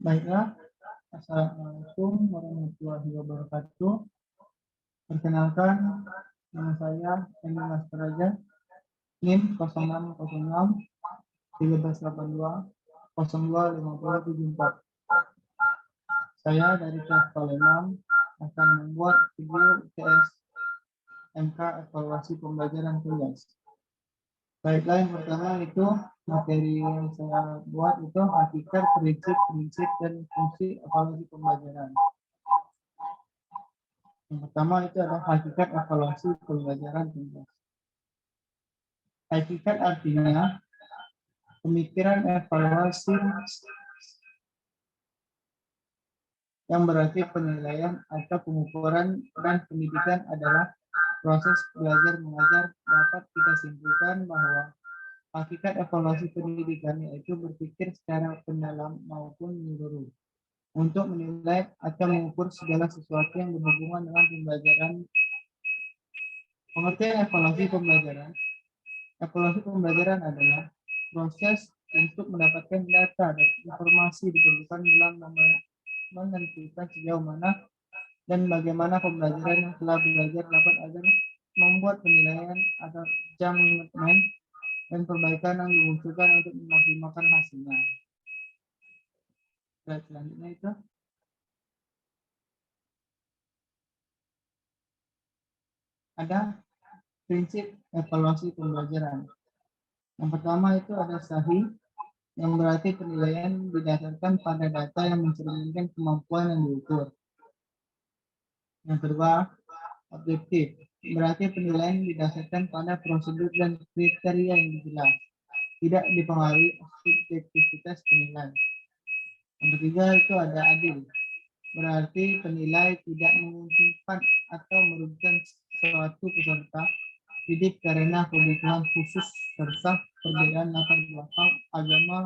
Baiklah, Assalamualaikum warahmatullahi wabarakatuh. Perkenalkan, nama saya Eni Mas Praja, NIM 0606 1382 025074. Saya dari kelas Palembang akan membuat video UTS MK evaluasi pembelajaran tugas. Baiklah, yang pertama itu materi yang saya buat itu hakikat, prinsip, dan fungsi evaluasi pembelajaran. Yang pertama itu adalah hakikat evaluasi pembelajaran tugas. Hakikat artinya pemikiran evaluasi yang berarti penilaian atau pengukuran dan pendidikan adalah proses belajar mengajar. Dapat kita simpulkan bahwa hakikat evaluasi pendidikan yaitu berpikir secara mendalam maupun menyeluruh untuk menilai atau mengukur segala sesuatu yang berhubungan dengan pembelajaran. Pengertian evaluasi pembelajaran. Evaluasi pembelajaran adalah proses untuk mendapatkan data dan informasi diperlukan dalam menentukan sejauh mana dan bagaimana pembelajaran yang telah belajar dapat agar membuat penilaian atau judgement dan perbaikan yang dibutuhkan untuk memaksimalkan hasilnya. Slide selanjutnya itu ada prinsip evaluasi pembelajaran. Yang pertama itu ada sahih, yang berarti penilaian didasarkan pada data yang mencerminkan kemampuan yang diukur. Yang kedua, objektif, berarti penilaian didasarkan pada prosedur dan kriteria yang jelas, tidak dipengaruhi subjektivitas penilai. Yang ketiga itu ada adil, berarti penilai tidak menguntungkan atau merugikan suatu peserta didik karena kebutuhan khusus serta perbedaan latar belakang, agama,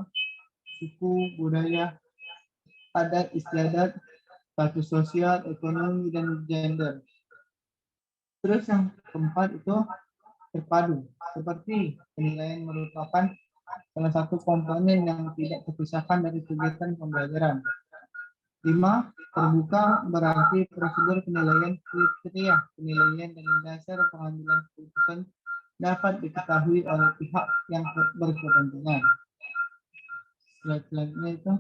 suku, budaya, adat istiadat, status sosial, ekonomi, dan gender. Terus yang keempat itu terpadu, seperti penilaian merupakan salah satu komponen yang tidak terpisahkan dari kegiatan pembelajaran. 5. Terbuka, berarti prosedur penilaian, kriteria penilaian, dan dasar pengambilan keputusan dapat diketahui oleh pihak yang berkepentingan. Slide selanjutnya itu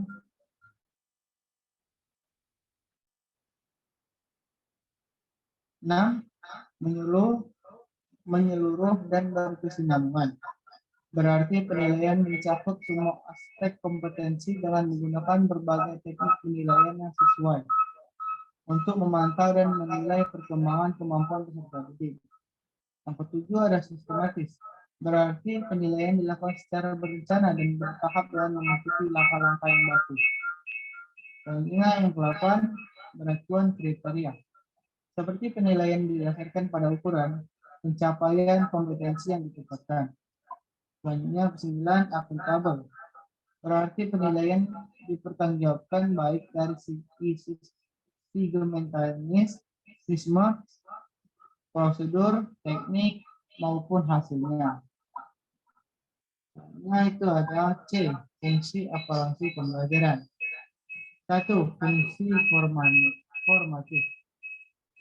menyeluruh dan berkesinambungan. Berarti penilaian mencakup semua aspek kompetensi dengan menggunakan berbagai teknik penilaian yang sesuai untuk memantau dan menilai perkembangan kemampuan peserta didik. Yang ketujuh ada sistematis. Berarti penilaian dilakukan secara berencana dan bertahap dengan mengikuti langkah-langkah yang baku. Selanjutnya yang ke-8, penentuan kriteria. Seperti penilaian didasarkan pada ukuran pencapaian kompetensi yang ditetapkan. Selanjutnya ke-9, akuntabel. Berarti penilaian dipertanggungjawabkan baik dari sisi mekanisme, prosedur, teknik, maupun hasilnya. Nah, itu ada C, fungsi evaluasi pembelajaran. 1. Fungsi formatif,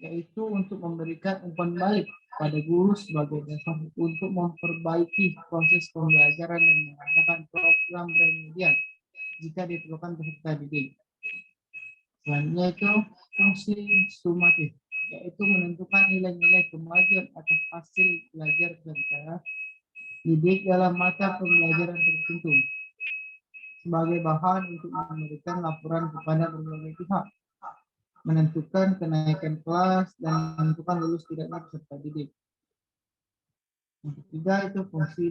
yaitu untuk memberikan umpan balik pada guru sebagai dasar untuk memperbaiki proses pembelajaran dan mengadakan program remedial jika diperlukan peserta didik. Selanjutnya itu fungsi sumatif, yaitu menentukan nilai-nilai kemajuan atas hasil belajar peserta didik dalam mata pembelajaran tertentu sebagai bahan untuk memberikan laporan kepada berbagai pihak, menentukan kenaikan kelas, dan menentukan lulus tidaknya peserta didik. Yang ketiga itu fungsi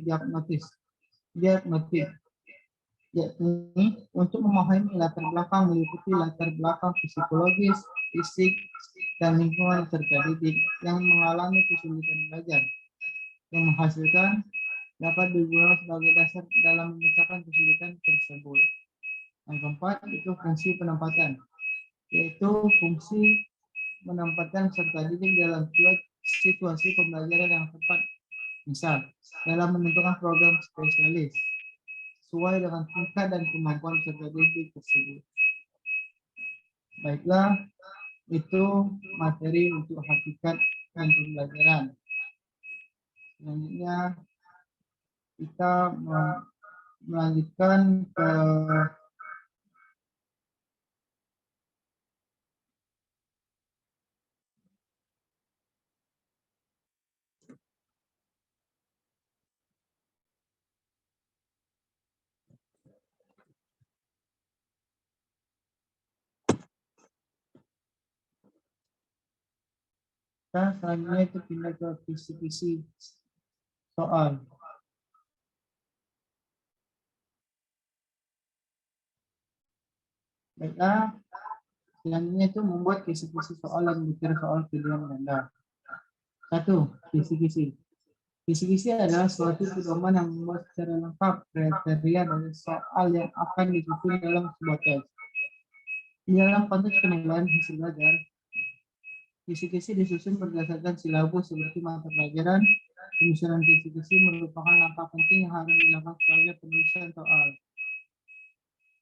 diagnotik, yakni untuk memahami latar belakang, meliputi latar belakang psikologis, fisik, dan lingkungan peserta didik yang mengalami kesulitan belajar, yang menghasilkan dapat digunakan sebagai dasar dalam memecahkan kesulitan tersebut. Yang keempat itu fungsi penempatan, yaitu fungsi menempatkan peserta didik dalam situasi pembelajaran yang tepat, misal dalam menentukan program spesialis sesuai dengan tingkat dan kemampuan peserta didik tersebut. Baiklah, itu materi untuk hakikat dan pembelajaran. Selanjutnya kita melanjutkan ke selanjutnya itu pindah ke kisi-kisi soal. Baiklah, selanjutnya itu membuat kisi-kisi soal dan mikir soal pilihan ganda. 1. Kisi-kisi. Kisi-kisi adalah suatu pedoman yang membuat secara lengkap kriteria dari soal yang akan disusun dalam sebuah tes. Di dalam konteks penilaian hasil belajar, kisi-kisi disusun berdasarkan silabus seperti mata pelajaran. Penyusunan kisi-kisi merupakan langkah penting yang harus dilakukan sebagai penulisan soal.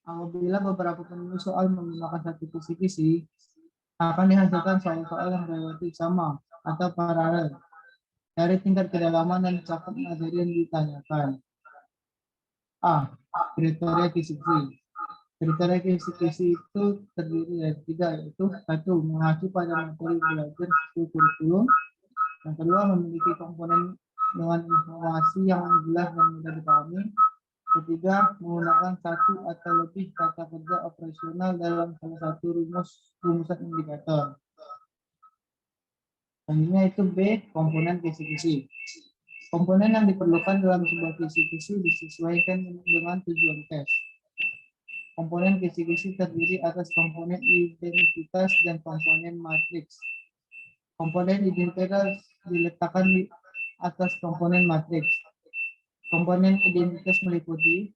Apabila beberapa penulis soal menggunakan satu kisi-kisi, akan dihasilkan soal-soal yang relatif sama atau paralel dari tingkat kedalaman dan cakup materi yang ditanyakan. A. Kriteria kisi-kisi. Kriteria kisi-kisi itu terdiri dari 3, yaitu 1. Mengacu pada materi belajar sesuai kurikulum. Yang kedua, memiliki komponen dengan informasi yang jelas dan mudah dipahami. Ketiga, menggunakan 1 atau lebih kata kerja operasional dalam salah satu rumusan indikator. Selanjutnya itu B, komponen kisi-kisi. Komponen yang diperlukan dalam sebuah kisi-kisi disesuaikan dengan tujuan tes. Komponen kisi-kisi terdiri atas komponen identitas dan komponen matriks. Komponen identitas diletakkan di atas komponen matriks. Komponen identitas meliputi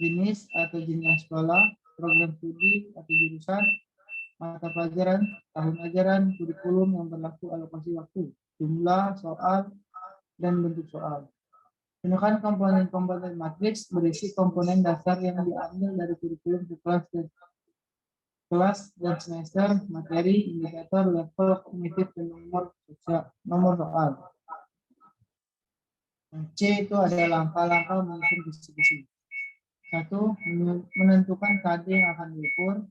jenis atau jenjang sekolah, program studi atau jurusan, mata pelajaran, tahun ajaran, kurikulum yang berlaku, alokasi waktu, jumlah soal, dan bentuk soal. Gunakan komponen-komponen matriks berisi komponen dasar yang diambil dari kurikulum kelas dan semester, materi, indikator, level kognitif, dan nomor soal. C itu ada langkah-langkah menyusun kisi-kisi. 1. Menentukan KD yang akan diukur.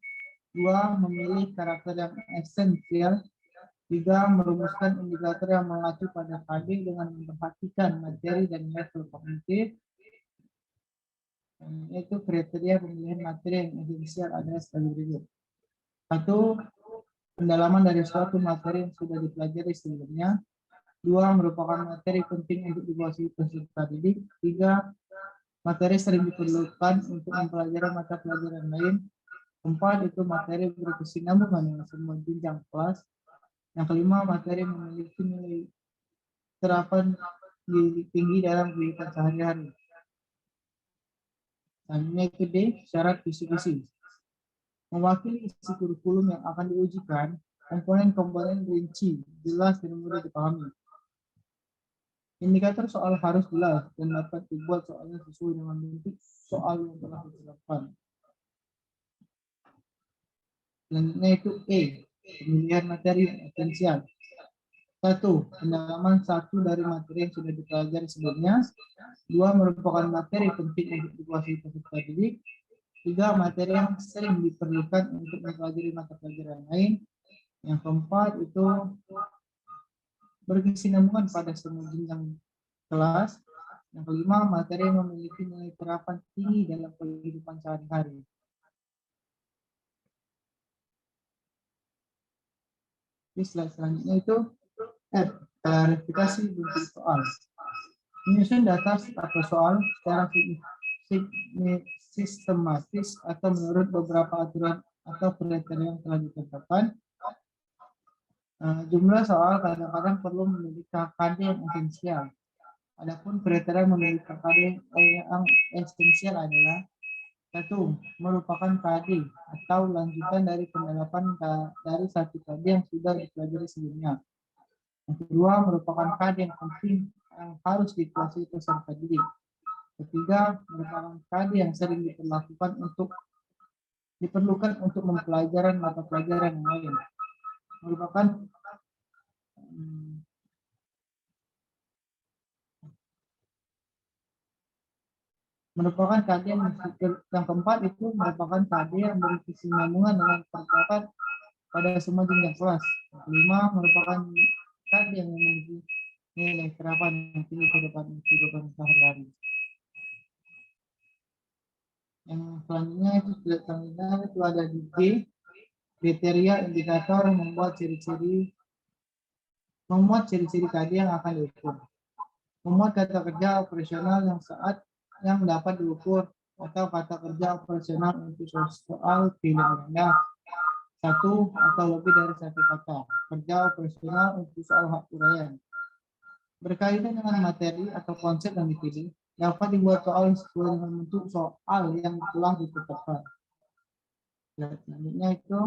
2. Memilih karakter yang esensial. 3. Merumuskan indikator yang mengacu pada KD dengan memperhatikan materi dan level kognitif. Itu kriteria pemilihan materi yang esensial adalah sebagai berikut. 1. Pendalaman dari suatu materi yang sudah dipelajari sebelumnya. 2. Merupakan materi penting untuk dikuasai peserta didik. 3. Materi sering diperlukan untuk mempelajari mata pelajaran lain. 4. Itu materi berkesinambungan dengan semua jenjang kelas. Yang kelima, materi memiliki nilai terapan tinggi dalam kehidupan sehari-hari. Selanjutnya itu D, syarat kisi-kisi. Mewakili isi kurikulum yang akan diujikan, komponen-komponen rinci, jelas dan mudah dipahami. Indikator soal harus jelas dan dapat dibuat soalnya sesuai dengan bentuk soal yang telah ditetapkan. Selanjutnya itu E, pemilihan materi esensial. 1. Pendalaman 1 dari materi yang sudah dipelajari sebelumnya. 2. Merupakan materi penting untuk dikuasai peserta didik. 3. Materi yang sering diperlukan untuk mempelajari mata pelajaran lain. Yang keempat itu berkesinambungan pada semua jenjang kelas. Yang kelima, materi yang memiliki nilai terapan tinggi dalam kehidupan sehari-hari. Di slide selanjutnya itu klarifikasi bentuk soal. Menyusun data atau soal secara sistematis atau menurut beberapa aturan atau kriteria yang telah ditetapkan. Jumlah soal kadang-kadang perlu memiliki KD yang esensial. Adapun kriteria memiliki KD yang esensial adalah 1. Merupakan KD atau lanjutan dari pendalaman dari satu KD yang sudah dipelajari sebelumnya. Yang kedua, merupakan KD yang penting yang harus dikuasai peserta didik. Ketiga, merupakan KD yang sering diperlakukan untuk diperlukan untuk mempelajari mata pelajaran yang lain. Merupakan keadaan yang keempat itu merupakan keadaan yang berkesinambungan dengan pergerakan pada semua jenjang kelas. Yang kelima merupakan keadaan yang memiliki nilai terapan yang tinggi ke depan kehidupan sehari-hari. Yang selanjutnya itu ada di G, kriteria indikator membuat ciri-ciri keadaan yang akan diukur. Memuat kata kerja operasional yang dapat diukur atau kata kerja operasional untuk soal pilihan rendah satu atau lebih dari satu kata kerja operasional untuk soal hak uraian berkaitan dengan materi atau konsep yang dipilih dapat dibuat soal sesuai dengan bentuk soal yang telah ditetapkan. Selanjutnya itu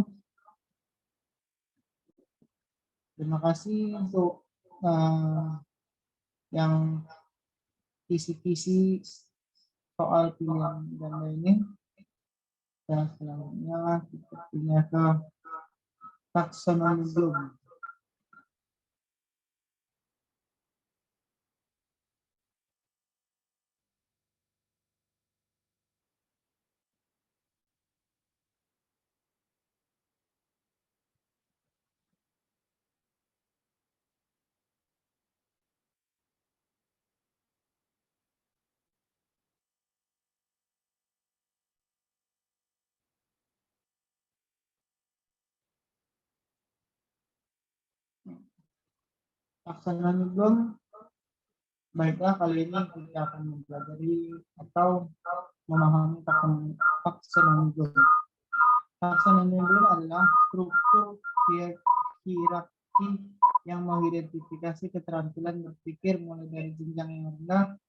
terima kasih untuk yang kisi-kisi soal pilihan ganda ini. Dan selanjutnya kita pindah ke taksonomi Bloom. Taksonomi Bloom, baiklah kali ini kita akan mempelajari atau memahami taksonomi Bloom. Taksonomi Bloom adalah struktur hierarki yang mengidentifikasi keterampilan berpikir mulai dari jenjang yang rendah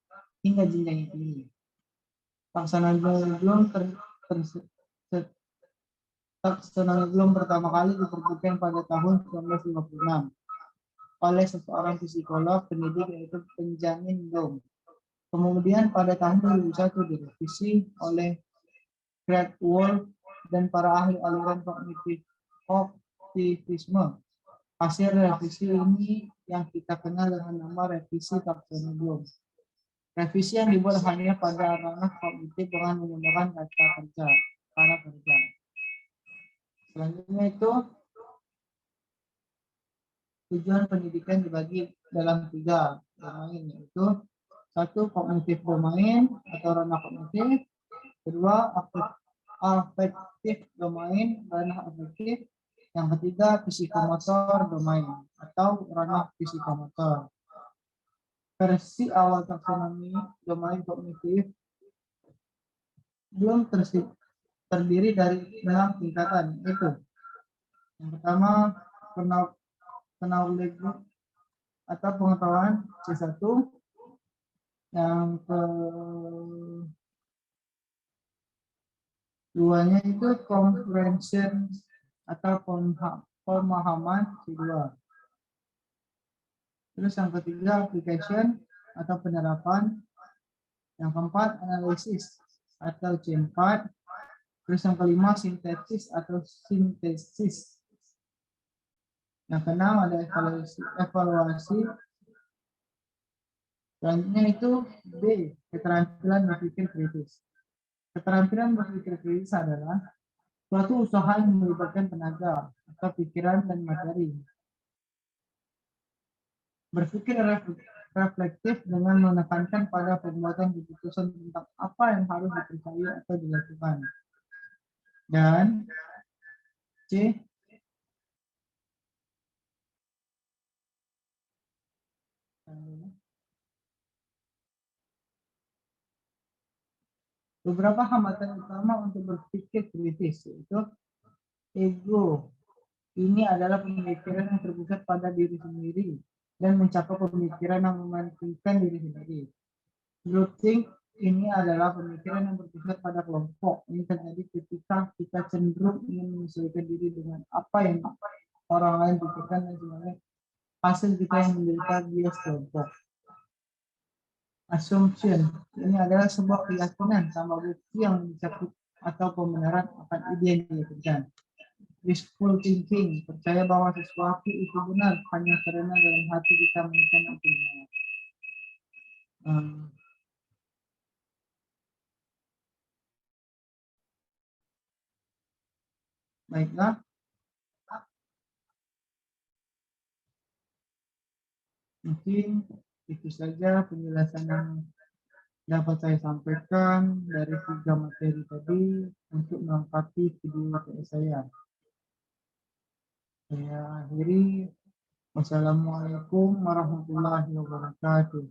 hingga jenjang yang tinggi. Taksonomi Bloom pertama kali diterbitkan pada tahun 1956 oleh seorang psikolog pendidik yaitu Benjamin Bloom. Kemudian pada tahun 2001 direvisi oleh Craig Wolf dan para ahli aliran kognitivisme. Hasil revisi ini yang kita kenal dengan nama revisi taksonomi Bloom. Revisi yang dibuat hanya pada ranah kognitif dengan menggunakan kata kerja. Selanjutnya itu tujuan pendidikan dibagi dalam 3 domain, yaitu 1 kognitif domain atau ranah kognitif, 2 afektif domain ranah afektif, yang ketiga psikomotor domain atau ranah psikomotor. Versi awal taksonomi domain kognitif belum terdiri dari 6 tingkatan, yaitu yang pertama knowledge atau pengetahuan C1, yang keduanya itu comprehension atau pemahaman C2. Terus yang ketiga application atau penerapan, yang keempat analisis atau C4, terus yang kelima sintesis atau sintesis. Yang keenam ada evaluasi. Selanjutnya itu B, keterampilan berpikir kritis. Keterampilan berpikir kritis adalah suatu usaha yang melibatkan tenaga atau pikiran dan materi. Berpikir reflektif dengan menekankan pada pembuatan keputusan tentang apa yang harus dipercayai atau dilakukan. Dan C, beberapa hambatan utama untuk berpikir kritis, yaitu ego. Ini adalah pemikiran yang terpusat pada diri sendiri dan mencapai pemikiran yang mementingkan diri sendiri. Groupthink ini adalah pemikiran yang berpusat pada kelompok. Ini terjadi ketika kita cenderung ingin menyesuaikan diri dengan apa yang orang lain pikirkan dan sebenarnya hasil kita yang menderita bias kelompok. Assumption ini adalah sebuah keyakinan tanpa bukti yang atau pembenaran akan ide yang diberikan. Wishful thinking, percaya bahwa sesuatu itu benar hanya karena dalam hati kita menginginkan itu benar. Baiklah, mungkin itu saja penjelasan yang dapat saya sampaikan dari 3 materi tadi untuk melengkapi video PS saya. Saya akhiri. Wassalamualaikum warahmatullahi wabarakatuh.